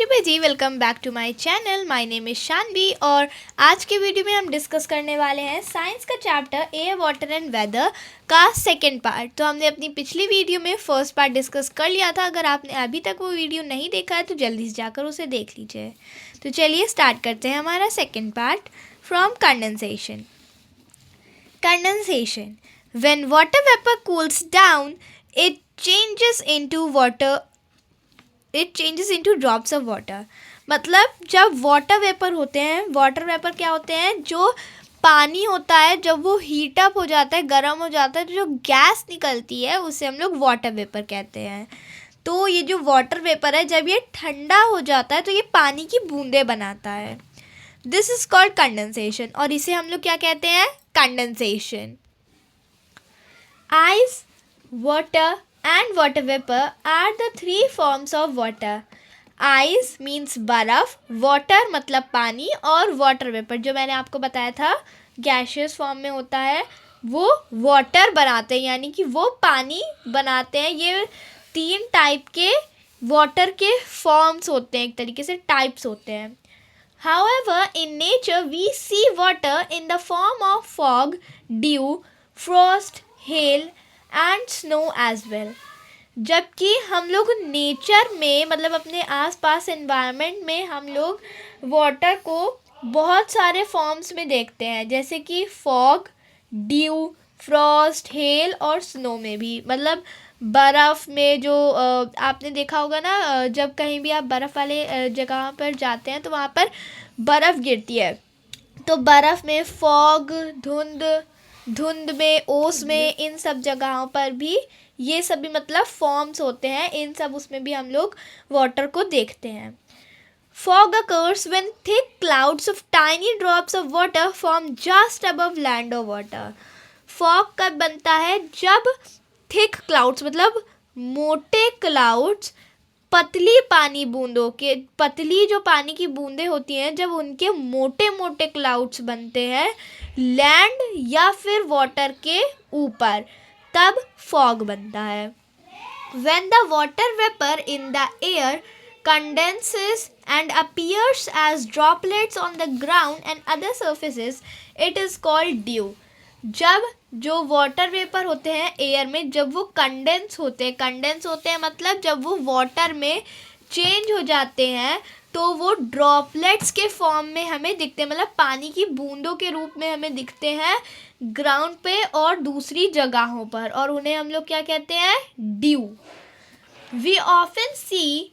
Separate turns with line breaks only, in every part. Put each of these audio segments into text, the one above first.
YouTuber ji, welcome back to my channel. My name is Shanvi और आज के वीडियो में हम डिस्कस करने वाले हैं साइंस का chapter air water and weather का सेकंड पार्ट। तो हमने अपनी पिछली वीडियो में फर्स्ट पार्ट डिस्कस कर लिया था। अगर आपने अभी तक वो वीडियो नहीं देखा है तो जल्दी से जाकर उसे देख लीजिए। तो चलिए स्टार्ट करते हैं हमारा second part from condensation. Condensation. When water vapor cools down, it changes into drops of water. मतलब जब वाटर वेपर होते हैं, वाटर वेपर क्या होते हैं, जो पानी होता है जब वो हीट अप हो जाता है, गर्म हो जाता है, तो जो गैस निकलती है उसे हम लोग वाटर वेपर कहते हैं। तो ये जो वाटर वेपर है जब ये ठंडा हो जाता है तो ये पानी की बूंदें बनाता है। दिस इज कॉल्ड कंडेंसेशन और इसे हम लोग क्या कहते हैं, condensation. Ice, water and water vapor are the three forms of water. Ice means बर्फ, water मतलब पानी और water vapor जो मैंने आपको बताया था गैशियस फॉर्म में होता है, वो वाटर बनाते हैं, यानी कि वो पानी बनाते हैं। ये तीन टाइप के वाटर के फॉर्म्स होते हैं, एक तरीके से टाइप्स होते हैं। However, in nature we see water in the form of fog, dew, frost, hail and snow as well. जबकि हम लोग नेचर में मतलब अपने आसपास एनवायरनमेंट में हम लोग वाटर को बहुत सारे फॉर्म्स में देखते हैं, जैसे कि फॉग, ड्यू, फ्रॉस्ट, हेल और स्नो में भी। मतलब बर्फ़ में जो आपने देखा होगा ना, जब कहीं भी आप बर्फ़ वाले जगह पर जाते हैं तो वहाँ पर बर्फ़ गिरती है, तो बर्फ़ में फॉग, धुंध में, ओस में, इन सब जगहों पर भी ये सभी मतलब फॉर्म्स होते हैं। इन सब उसमें भी हम लोग वाटर को देखते हैं। Fog occurs when thick clouds of tiny drops of water form just above land or water. Fog कब बनता है, जब थिक क्लाउड्स मतलब मोटे क्लाउड्स पतली पानी बूंदों के, पतली जो पानी की बूंदें होती हैं, जब उनके मोटे मोटे क्लाउड्स बनते हैं लैंड या फिर वाटर के ऊपर, तब फॉग बनता है। When the water vapor in the air condenses and appears as droplets on the ground and other surfaces, it is called dew. जब जो वाटर वेपर होते हैं एयर में, जब वो कंडेंस होते हैं मतलब जब वो वाटर में चेंज हो जाते हैं तो वो ड्रॉपलेट्स के फॉर्म में हमें दिखते हैं, मतलब पानी की बूंदों के रूप में हमें दिखते हैं ग्राउंड पे और दूसरी जगहों पर, और उन्हें हम लोग क्या कहते हैं, due. We often see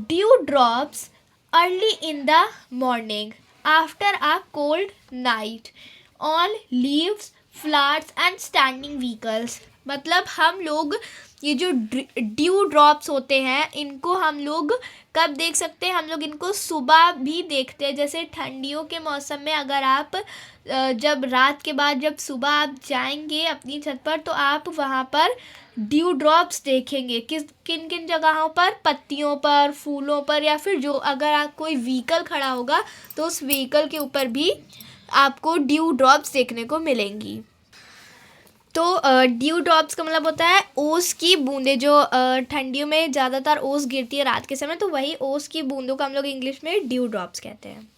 dew drops early in the morning after a cold night on leaves, flowers and standing vehicles. मतलब हम लोग ये जो ड्यू ड्रॉप्स होते हैं इनको हम लोग कब देख सकते हैं, हम लोग इनको सुबह भी देखते हैं। जैसे ठंडियों के मौसम में अगर आप जब रात के बाद जब सुबह आप जाएंगे अपनी छत पर तो आप वहाँ पर ड्यू ड्रॉप्स देखेंगे। किन किन जगहों पर, पत्तियों पर, फूलों पर, या फिर जो अगर आप कोई व्हीकल खड़ा होगा तो उस व्हीकल के ऊपर भी आपको ड्यू ड्रॉप्स देखने को मिलेंगी। तो ड्यू ड्रॉप्स का मतलब होता है ओस की बूंदें, जो ठंडियों में ज़्यादातर ओस गिरती है रात के समय, तो वही ओस की बूंदों का हम लोग इंग्लिश में ड्यू ड्रॉप्स कहते हैं।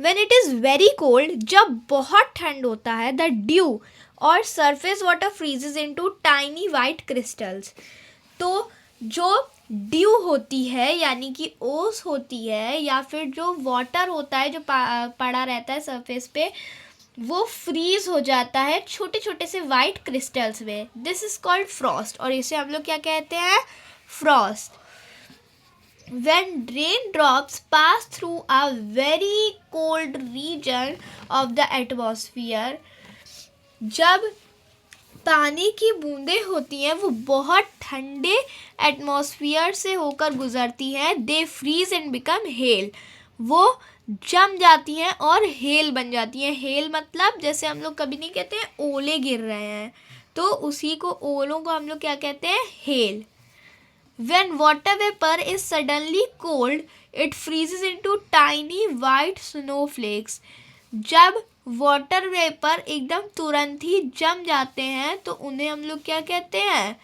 When it is very cold, जब बहुत ठंड होता है, the dew और surface water freezes into tiny white crystals. तो जो ड्यू होती है यानी कि ओस होती है या फिर जो वाटर होता है जो पड़ा रहता है सरफेस पे, वो फ्रीज हो जाता है छोटे छोटे से वाइट क्रिस्टल्स में। दिस इज कॉल्ड फ्रॉस्ट और इसे हम लोग क्या कहते हैं, Frost. When raindrops pass through a very cold region of the atmosphere, जब पानी की बूंदें होती हैं वो बहुत ठंडे एटमॉस्फेयर से होकर गुजरती हैं, दे फ्रीज एंड बिकम हेल, वो जम जाती हैं और हेल बन जाती हैं। हेल मतलब जैसे हम लोग कभी नहीं कहते हैं ओले गिर रहे हैं, तो उसी को, ओलों को हम लोग क्या कहते हैं, hello. When water vapor is suddenly cold, it freezes into tiny white snowflakes. जब वाटर वेपर एकदम तुरंत ही जम जाते हैं तो उन्हें हम लोग क्या कहते हैं,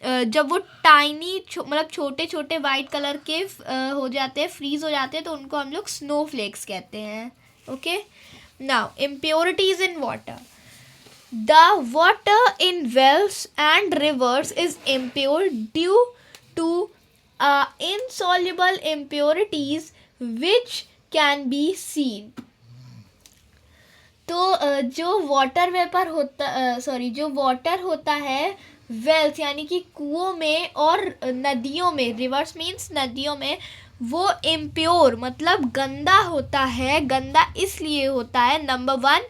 जब वो टाइनी मतलब छोटे छोटे वाइट कलर के हो जाते हैं, फ्रीज हो जाते हैं, तो उनको हम लोग स्नोफ्लेक्स कहते हैं. Okay, now impurities in water. The water in wells and rivers is impure due to insoluble impurities which can be seen. तो जो वाटर वेपर होता जो वाटर होता है वेल्स यानी कि कुओं में और नदियों में, रिवर्स मीन्स नदियों में, वो इम्प्योर मतलब गंदा होता है. गंदा इसलिए होता है, number 1,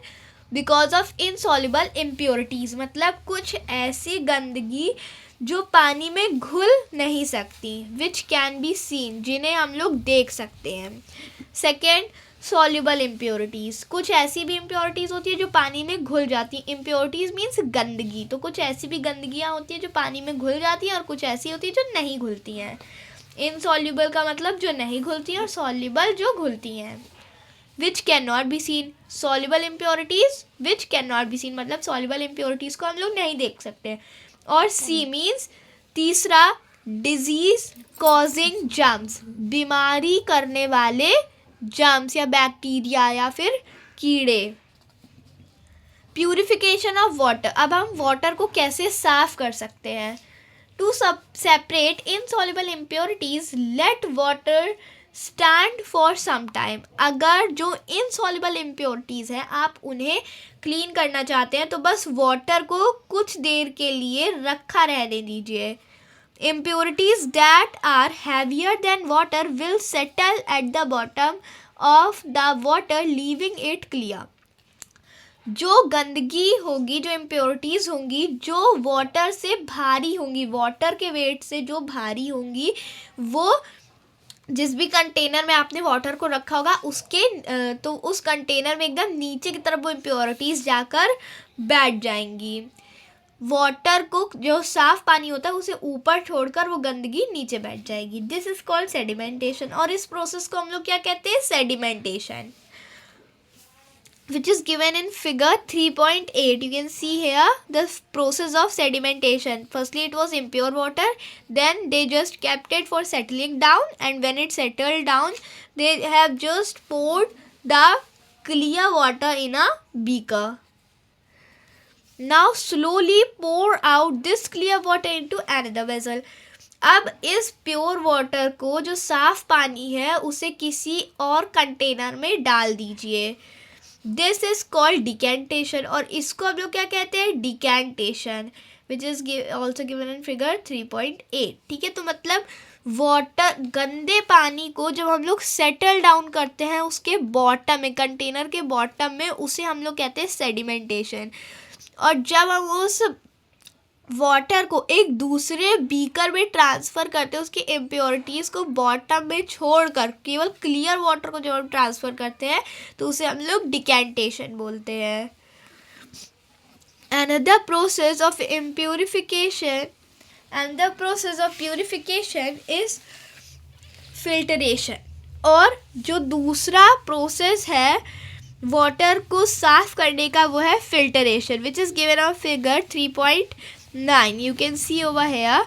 because of insoluble impurities, मतलब कुछ ऐसी गंदगी जो पानी में घुल नहीं सकती, विच कैन बी सीन, जिन्हें हम लोग देख सकते हैं. सेकेंड, सॉल्युबल इम्प्योरिटीज़, कुछ ऐसी भी इम्प्योरिटीज़ होती है जो पानी में घुल जाती हैं. इम्प्योरिटीज़ मीन्स गंदगी, तो कुछ ऐसी भी गंदगियाँ होती हैं जो पानी में घुल जाती हैं और कुछ ऐसी होती है जो नहीं घुलती हैं. इनसॉल्युबल का मतलब जो नहीं घुलती हैं और सॉल्युबल जो घुलती हैं. Which can not be seen, soluble impurities which can not be seen, मतलब सॉल्युबल इम्प्योरिटीज़ को हम लोग नहीं देख सकते. और सी मीन्स तीसरा, डिजीज कॉजिंग जर्म्स, बीमारी करने वाले जर्म्स या बैक्टीरिया या फिर कीड़े. Purification of water. अब हम वाटर को कैसे साफ कर सकते हैं. To separate insoluble impurities, let water stand for some time. अगर जो इनसॉल्युबल इम्प्योरिटीज़ हैं आप उन्हें क्लीन करना चाहते हैं तो बस वाटर को कुछ देर के लिए रखा रहने दीजिए. Impurities that are heavier than water will settle at the bottom of the water leaving it clear. जो गंदगी होगी, जो इम्प्योरिटीज़ होंगी जो वाटर से भारी होंगी, वाटर के वेट से जो भारी होंगी, वो जिस भी कंटेनर में आपने वाटर को रखा होगा उसके तो उस कंटेनर में एकदम नीचे की तरफ वो इम्प्योरिटीज़ जाकर बैठ जाएंगी. वाटर को, जो साफ पानी होता है, उसे ऊपर छोड़कर वो गंदगी नीचे बैठ जाएगी. This is called sedimentation. और इस प्रोसेस को हम लोग क्या कहते हैं, sedimentation, which is given in figure 3.8. You can see here the process of sedimentation. Firstly it was impure water, then they just kept it for settling down, and when it settled down they have just poured the clear water in a beaker. Now slowly pour out this clear water into another vessel. अब इस pure water को, जो साफ पानी है, उसे किसी और कंटेनर में डाल दीजिए. This is called decantation. और इसको हम लोग क्या कहते हैं, decantation, which is also given in figure 3.8. ठीक है, तो मतलब वाटर, गंदे पानी को जब हम लोग सेटल डाउन करते हैं उसके बॉटम में, कंटेनर के बॉटम में, उसे हम लोग कहते हैं सेडिमेंटेशन. और जब हम उस वाटर को एक दूसरे बीकर में ट्रांसफ़र करते हैं, उसकी इम्प्योरिटीज़ को बॉटम में छोड़कर केवल क्लियर वाटर को जब हम ट्रांसफ़र करते हैं तो उसे हम लोग डिकेंटेशन बोलते हैं. Another process of purification is filtration. और जो दूसरा प्रोसेस है वाटर को साफ करने का, वो है filtration, which is given on figure 3.9. You can see over here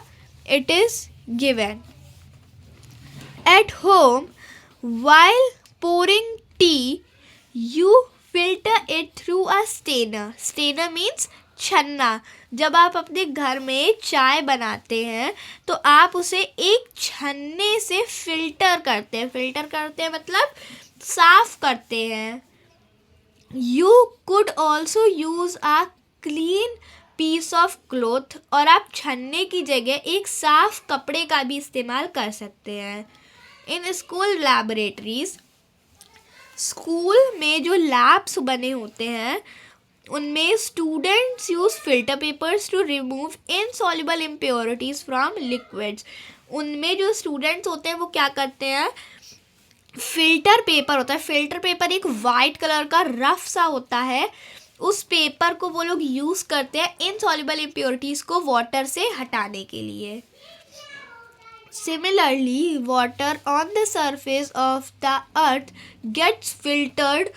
it is given. At home, while pouring tea, you filter it through a strainer. Strainer means छन्ना. जब आप अपने घर में चाय बनाते हैं तो आप उसे एक छन्ने से फिल्टर करते हैं. फिल्टर करते हैं मतलब साफ करते हैं. You could also use a clean piece of cloth. और आप छन्ने की जगह एक साफ कपड़े का भी इस्तेमाल कर सकते हैं. इन स्कूल लैबोरेटरीज, स्कूल में जो लैब्स बने होते हैं उनमें students use filter papers to remove insoluble impurities from liquids. उनमें जो स्टूडेंट्स होते हैं वो क्या करते हैं, फिल्टर पेपर होता है. फिल्टर पेपर एक वाइट कलर का रफ सा होता है. उस पेपर को वो लोग यूज़ करते हैं इनसॉल्युबल इम्प्योरिटीज़ को वाटर से हटाने के लिए. Similarly water on the surface of the earth gets filtered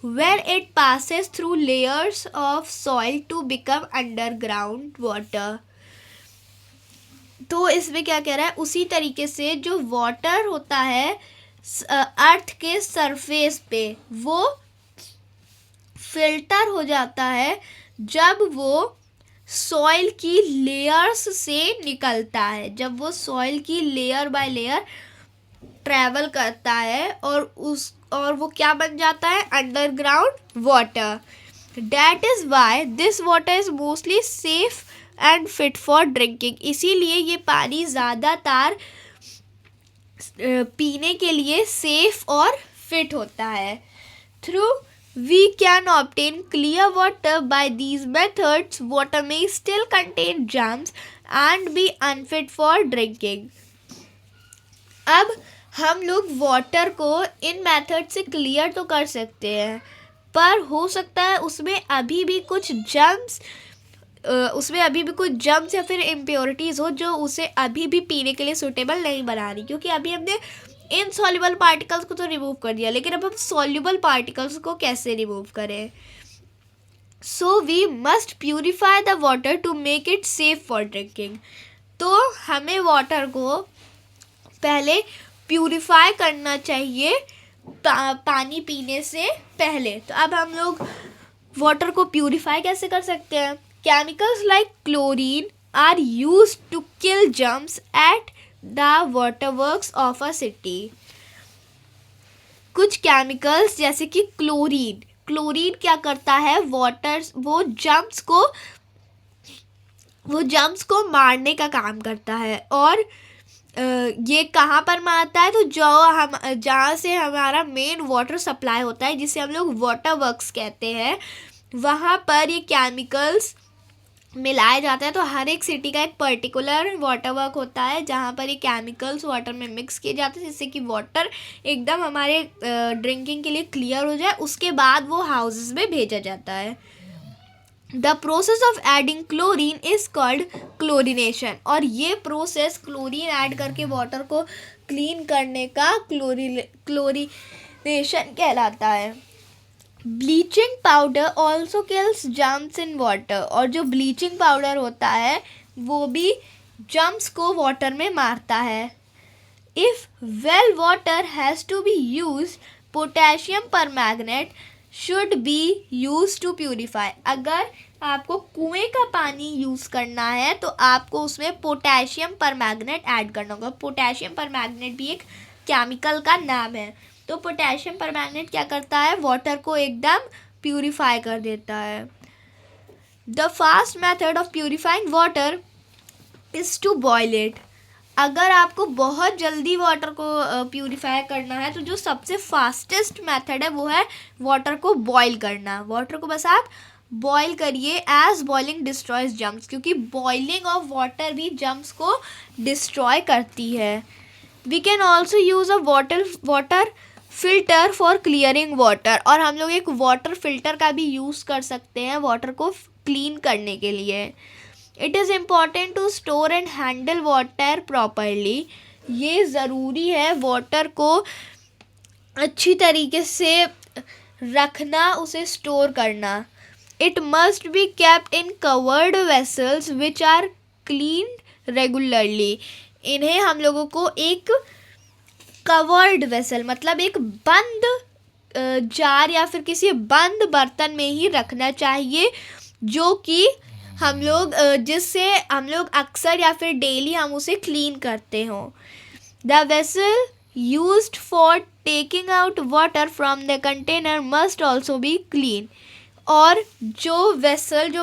where it passes through layers of soil to become underground water. तो इसमें क्या कह रहा है, उसी तरीके से जो वाटर होता है अर्थ के सरफेस पे वो फिल्टर हो जाता है जब वो सॉइल की लेयर्स से निकलता है, जब वो सॉइल की लेयर बाय लेयर ट्रैवल करता है और वो क्या बन जाता है, underground water. That is why this water is mostly safe and fit for drinking. इसीलिए ये पानी ज़्यादातर पीने के लिए सेफ और फिट होता है. Through we can obtain clear water by these methods. Water may still contain germs and be unfit for drinking. अब हम लोग वाटर को इन मेथड से क्लियर तो कर सकते हैं, पर हो सकता है उसमें अभी भी कुछ जम्स या फिर इम्प्योरिटीज़ हो जो उसे अभी भी पीने के लिए सूटेबल नहीं बना रही, क्योंकि अभी हमने इनसॉल्युबल पार्टिकल्स को तो रिमूव कर दिया, लेकिन अब हम सॉल्युबल पार्टिकल्स को कैसे रिमूव करें. So we must purify the water to make it safe for drinking. तो हमें वाटर को पहले प्यूरिफाई करना चाहिए पानी पीने से पहले. तो अब हम लोग वाटर को प्यूरिफाई कैसे कर सकते हैं. Chemicals like chlorine are used to kill germs at the water works of a city. कुछ केमिकल्स जैसे कि क्लोरीन क्या करता है, वो जर्म्स को मारने का काम करता है. और ये कहाँ पर मारता है, तो जहाँ से हमारा मेन वाटर सप्लाई होता है जिसे हम लोग वाटर वर्क्स कहते हैं, वहाँ पर ये केमिकल्स मिलाए जाते हैं. तो हर एक सिटी का एक पर्टिकुलर वाटर वर्क होता है जहाँ पर ये केमिकल्स वाटर में मिक्स किए जाते हैं जिससे कि वाटर एकदम हमारे ड्रिंकिंग के लिए क्लियर हो जाए. उसके बाद वो हाउसेस में भेजा जाता है. The process of adding chlorine is called chlorination. और ये प्रोसेस क्लोरीन ऐड करके वाटर को क्लीन करने का क्लोरीनेशन कहलाता है. Bleaching powder also kills germs in water. और जो ब्लीचिंग पाउडर होता है वो भी जर्म्स को वाटर में मारता है. If well water has to be used, potassium permanganate should be use to purify. अगर आपको कुएं का पानी यूज़ करना है तो आपको उसमें पोटेशियम परमैंगनेट ऐड करना होगा. पोटेशियम परमैंगनेट भी एक केमिकल का नाम है. तो पोटेशियम परमैंगनेट क्या करता है, वाटर को एकदम प्यूरिफाई कर देता है. The fast method of purifying water is to boil it. अगर आपको बहुत जल्दी वाटर को प्यूरिफाई करना है तो जो सबसे फास्टेस्ट मेथड है वो है वाटर को बॉईल करना. वाटर को बस आप बॉईल करिए. एज बॉइलिंग डिस्ट्रॉयज जर्म्स, क्योंकि बॉइलिंग ऑफ वाटर भी जर्म्स को डिस्ट्रॉय करती है. We can also use a water filter for clearing water. और हम लोग एक वाटर फिल्टर का भी यूज़ कर सकते हैं वाटर को क्लीन करने के लिए. It is important to store and handle water properly. ये ज़रूरी है वाटर को अच्छी तरीके से रखना, उसे स्टोर करना. It must be kept in covered vessels which are cleaned regularly. इन्हें हम लोगों को एक कवर्ड वेसल मतलब एक बंद जार या फिर किसी बंद बर्तन में ही रखना चाहिए, जो कि जिससे हम लोग अक्सर या फिर डेली हम उसे क्लीन करते हों. The vessel used for taking out water from the container must also be clean. और जो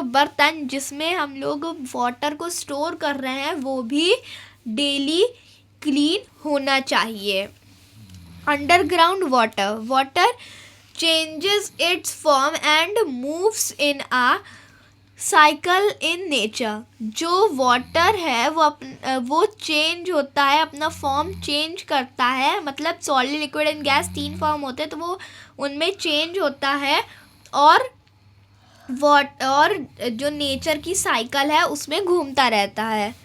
बर्तन जिसमें हम लोग वाटर को स्टोर कर रहे हैं वो भी डेली क्लीन होना चाहिए. Underground water changes its form and moves in a cycle in nature. जो वाटर है वो चेंज होता है, अपना फॉर्म चेंज करता है. मतलब solid, liquid and gas 3 form होते हैं, तो वो उनमें चेंज होता है. और जो नेचर की साइकिल है उसमें घूमता रहता है.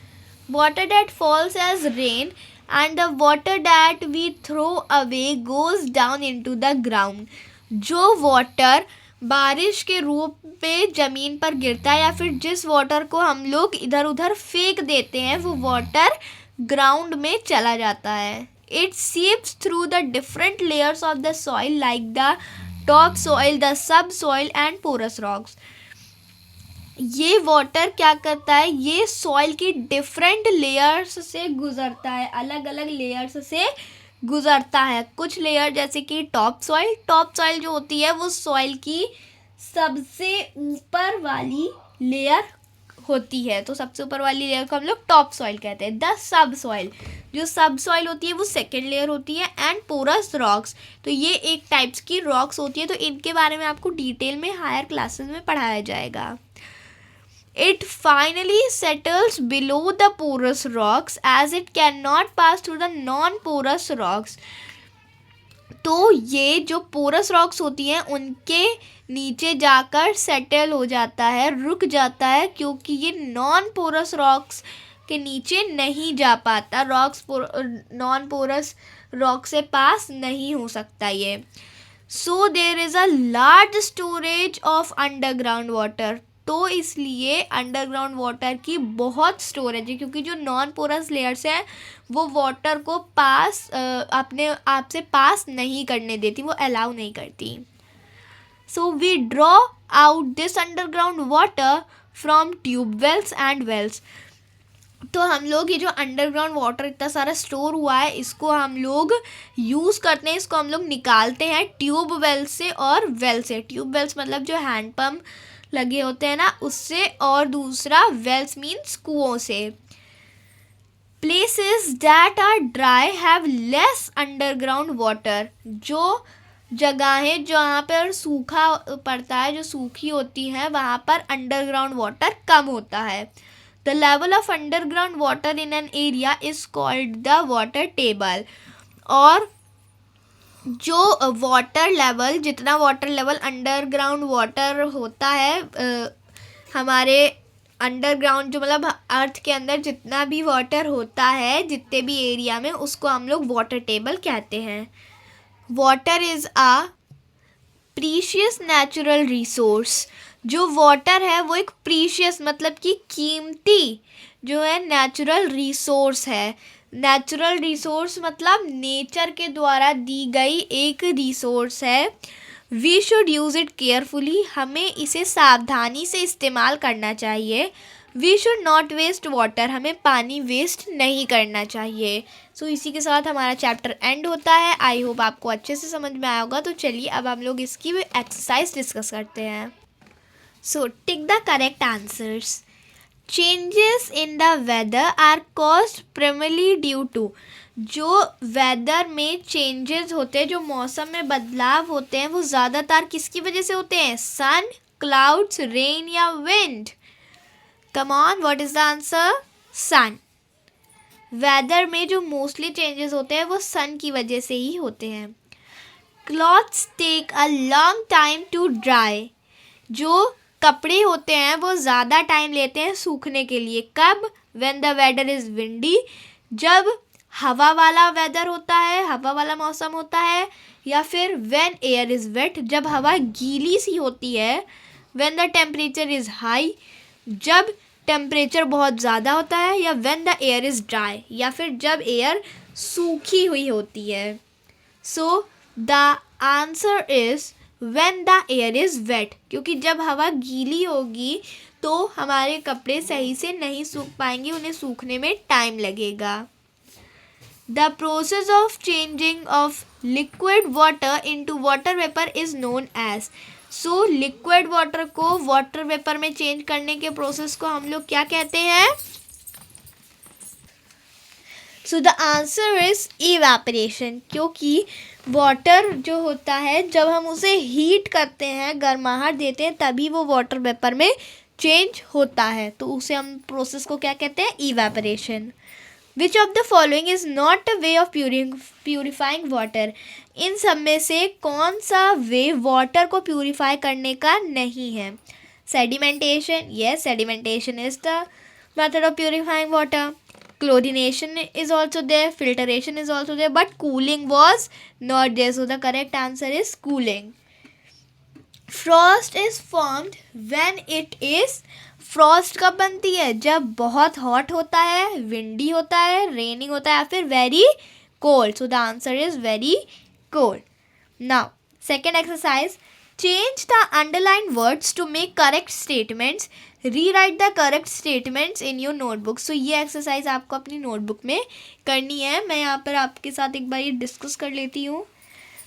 Water that falls as rain and the water that we throw away goes down into the ground. जो वाटर बारिश के रूप में ज़मीन पर गिरता है, या फिर जिस वाटर को हम लोग इधर उधर फेंक देते हैं वो वाटर ग्राउंड में चला जाता है. It seeps through the different layers of the soil like the top soil, the sub soil and porous rocks. ये वाटर क्या करता है, ये सॉइल की डिफरेंट लेयर्स से गुजरता है, अलग अलग लेयर्स से गुजरता है. कुछ लेयर जैसे कि टॉप सॉइल जो होती है वो सॉइल की सबसे ऊपर वाली लेयर होती है, तो सबसे ऊपर वाली लेयर को हम लोग टॉप सॉइल कहते हैं. द सब सॉइल, जो सब सॉइल होती है वो सेकेंड लेयर होती है. एंड पोरस रॉक्स, तो ये एक टाइप्स की रॉक्स होती है, तो इनके बारे में आपको डिटेल में हायर क्लासेस में पढ़ाया जाएगा. It finally settles below the porous rocks as it cannot pass through the non-porous rocks. तो ये जो पोरस रॉक्स होती हैं उनके नीचे जाकर सेटल हो जाता है, रुक जाता है, क्योंकि ये नॉन पोरस रॉक्स के नीचे नहीं जा पाता. नॉन पोरस रॉक से पास नहीं हो सकता ये. So there is a large storage of underground water. तो इसलिए अंडरग्राउंड वाटर की बहुत स्टोरेज है, क्योंकि जो नॉन पोरस लेयर्स हैं वो वाटर को पास अपने आप से पास नहीं करने देती, वो अलाउ नहीं करती. So we draw out this underground water from tubewells and wells. तो हम लोग ये जो अंडरग्राउंड वाटर इतना सारा स्टोर हुआ है इसको हम लोग यूज़ करते हैं, इसको हम लोग निकालते हैं ट्यूबवेल से और वेल से. ट्यूबवेल्स मतलब जो हैंड पम्प लगे होते हैं ना उससे, और दूसरा वेल्स मीन्स कुओं से. Places that are dry have less underground water. जो जगहें जहाँ पर सूखा पड़ता है, जो सूखी होती हैं, वहाँ पर अंडरग्राउंड वाटर कम होता है. The level of underground water in an area is called the water table. और जो वाटर लेवल, जितना वाटर लेवल अंडरग्राउंड वाटर होता है, हमारे अंडरग्राउंड जो मतलब अर्थ के अंदर जितना भी वाटर होता है जितने भी एरिया में, उसको हम लोग वाटर टेबल कहते हैं. Water is a precious natural resource. जो वाटर है वो एक प्रीशियस मतलब कि कीमती जो है नेचुरल रिसोर्स है. नेचुरल रिसोर्स मतलब नेचर के द्वारा दी गई एक रिसोर्स है. We should use it carefully. हमें इसे सावधानी से इस्तेमाल करना चाहिए. We should not waste water. हमें पानी वेस्ट नहीं करना चाहिए. सो इसी के साथ हमारा चैप्टर एंड होता है. आई होप आपको अच्छे से समझ में आया होगा. तो चलिए अब हम लोग इसकी एक्सरसाइज डिस्कस करते हैं. So tick the correct answers. Changes in the weather are caused primarily due to. जो वेदर में चेंजेस होते हैं, जो मौसम में बदलाव होते हैं, वो ज़्यादातर किसकी वजह से होते हैं? सन, क्लाउड्स, रेन या wind. Come on, what is the answer? Sun. Weather में जो मोस्टली चेंजेस होते हैं वो सन की वजह से ही होते हैं. Clothes take a long time to dry. जो कपड़े होते हैं वो ज़्यादा टाइम लेते हैं सूखने के लिए. कब? When the weather is windy. जब हवा वाला वेदर होता है, हवा वाला मौसम होता है. या फिर व्हेन एयर इज़ वेट. जब हवा गीली सी होती है. When the temperature is high. जब टेम्परेचर बहुत ज़्यादा होता है. या when the air is dry. या फिर जब एयर सूखी हुई होती है. सो the answer is when the air is wet. क्योंकि जब हवा गीली होगी तो हमारे कपड़े सही से नहीं सूख पाएंगे, उन्हें सूखने में टाइम लगेगा. The process of changing of liquid water into water vapor is known as. So liquid water को water vapor में चेंज करने के प्रोसेस को हम लोग क्या कहते हैं? सो द आंसर इज़ इवेपोरेशन. क्योंकि वाटर जो होता है जब हम उसे हीट करते हैं, गर्माहट देते हैं, तभी वो वाटर वेपर में चेंज होता है. तो उसे हम प्रोसेस को क्या कहते हैं? Evaporation. Which of the following is not a way of purifying water. इन सब में से कौन सा वे वाटर को प्यूरिफाई करने का नहीं है? Sedimentation. Yes, sedimentation is the method of purifying water. Chlorination is also there, filtration is also there, but cooling was not there. So the correct answer is cooling. Frost is formed when it is, Frost कब बनती है? जब बहुत hot होता है, windy होता है, raining होता है, या फिर very cold. So the answer is very cold. Now second exercise, change the underline words to make correct statements, rewrite the correct statements in your notebook. So ये एक्सरसाइज आपको अपनी नोटबुक में करनी है. मैं यहाँ पर आपके साथ एक बार ये डिस्कस कर लेती हूँ.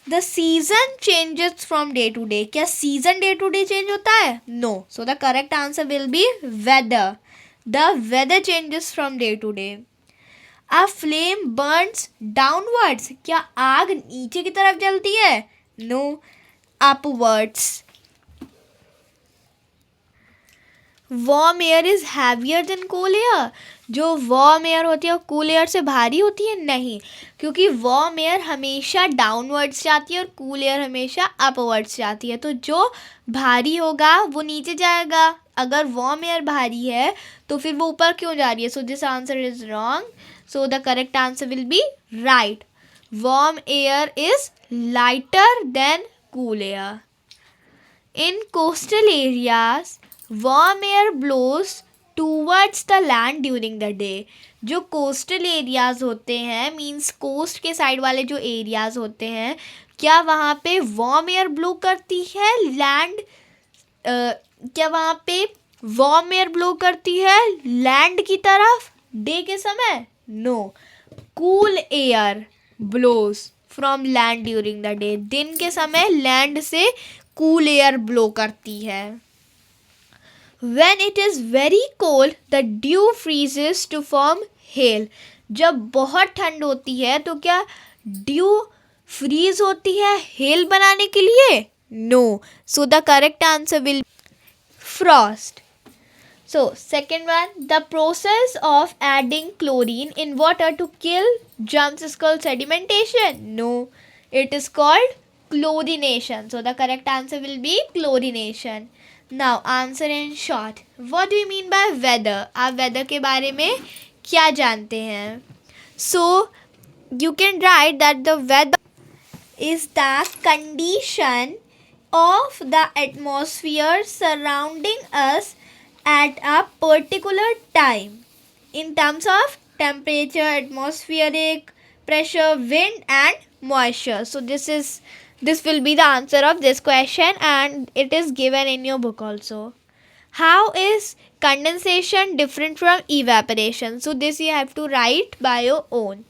The season changes from day to day. क्या season day to day change होता है? No. So the correct answer will be weather. The weather changes from day to day. A flame burns downwards. क्या आग नीचे की तरफ जलती है? No, upwards. Warm air is heavier than cool air. जो वार्म एयर होती है वो कूल एयर से भारी होती है? नहीं, क्योंकि वार्म एयर हमेशा डाउनवर्ड्स जाती है और कूल एयर हमेशा अपवर्ड्स जाती है. तो जो भारी होगा वो नीचे जाएगा. अगर वार्म एयर भारी है तो फिर वो ऊपर क्यों जा रही है? So this answer is wrong. So the correct answer will B right. Warm air is lighter than cool air. In coastal areas, warm air blows towards the land during the day. जो coastal areas होते हैं, means coast के side वाले जो areas होते हैं, क्या वहाँ पे वार्म एयर ब्लो करती है? लैंड क्या वहाँ पे वार्म एयर ब्लो करती है लैंड की तरफ डे के समय? No, cool air blows from land during the day. दिन के समय लैंड से कूल एयर ब्लो करती है. When it is very cold, the dew freezes to form hail. जब बहुत ठंड होती है तो क्या ड्यू फ्रीज होती है हेल बनाने के लिए? No. So the correct answer will frost. So second one, the process of adding chlorine in water to kill germs is called sedimentation. No, it is called chlorination. So the correct answer will be chlorination. Now answer in short. What do you mean by weather? आप weather के बारे में क्या जानते हैं? So you can write that the weather is the condition of the atmosphere surrounding us at a particular time in terms of temperature, atmospheric pressure, wind and moisture. So this will be the answer of this question, and it is given in your book also. How is condensation different from evaporation? So this you have to write by your own.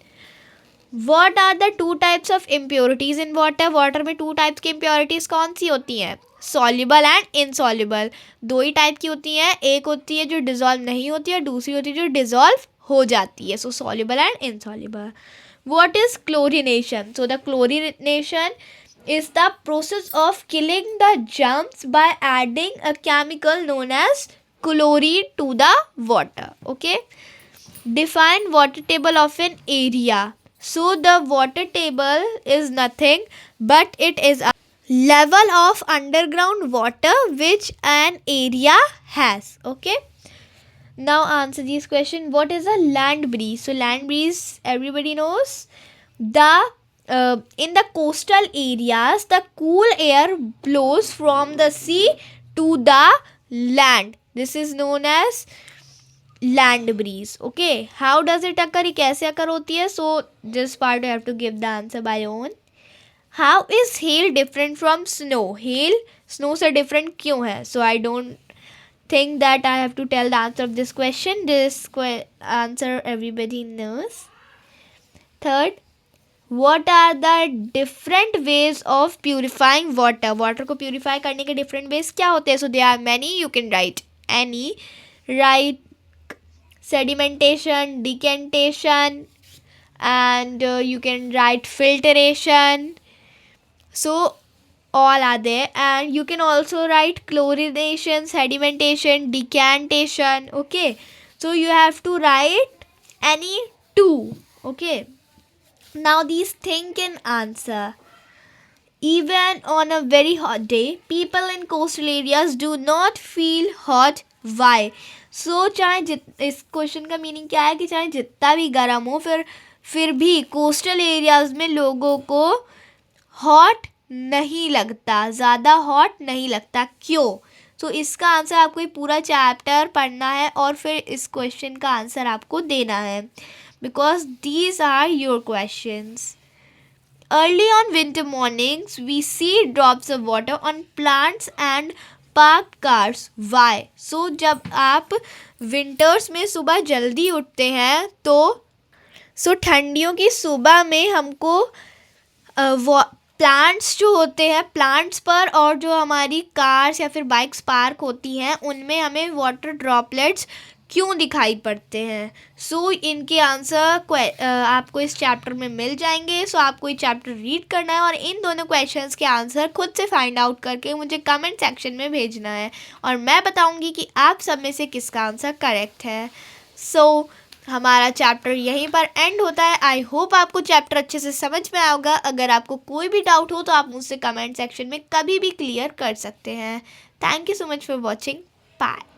What are the two types of impurities in water? Water में two types की impurities कौन सी होती हैं? Soluble and insoluble. दो ही type की होती हैं. एक होती है जो डिजॉल्व नहीं होती है, दूसरी होती है जो डिजॉल्व हो जाती है. So soluble and insoluble. What is chlorination? So the chlorination is the process of killing the germs by adding a chemical known as chlorine to the water. Okay. Define water table of an area. So the water table is nothing but it is a level of underground water which an area has. Okay. Now answer this question. What is a land breeze? So land breeze everybody knows. The in the coastal areas, the cool air blows from the sea to the land. This is known as land breeze. Okay, how does it occur? ये कैसे occur होती है? So this part you have to give the answer by your own. How is hail different from snow? Hail snow से different क्यों है? So I don't think that I have to tell the answer of this question. This answer everybody knows. Third, what are the different ways of purifying water? Water को purify करने के different ways क्या होते हैं? So there are many. You can write any. Write sedimentation, decantation, and you can write filtration. So all are there, and you can also write chlorination, sedimentation, decantation. Okay, so you have to write any two. Okay. Now these think and answer. Even on a very hot day, people in coastal areas do not feel hot. Why? So चाहे इस question का meaning क्या है कि चाहे जितना भी गर्म हो फिर भी कोस्टल एरियाज में लोगों को हॉट नहीं लगता, ज़्यादा हॉट नहीं लगता, क्यों? तो इसका आंसर आपको ये पूरा चैप्टर पढ़ना है और फिर इस क्वेश्चन का आंसर आपको देना है, because these are your questions. Early on winter mornings, we see drops of water on plants and parked cars. Why? So जब आप विंटर्स में सुबह जल्दी उठते हैं तो ठंडियों की सुबह में हमको प्लांट्स जो होते हैं, प्लांट्स पर और जो हमारी कार्स या फिर बाइक्स पार्क होती हैं उनमें हमें वाटर ड्रॉपलेट्स क्यों दिखाई पड़ते हैं. सो इनके आंसर आपको इस चैप्टर में मिल जाएंगे. सो आपको ये चैप्टर रीड करना है और इन दोनों क्वेश्चंस के आंसर खुद से फाइंड आउट करके मुझे कमेंट सेक्शन में भेजना है और मैं बताऊंगी कि आप सब में से किसका आंसर करेक्ट है. सो हमारा चैप्टर यहीं पर एंड होता है. आई होप आपको चैप्टर अच्छे से समझ में आएगा. अगर आपको कोई भी डाउट हो तो आप मुझसे कमेंट सेक्शन में कभी भी क्लियर कर सकते हैं. Thank you so much for watching. Bye.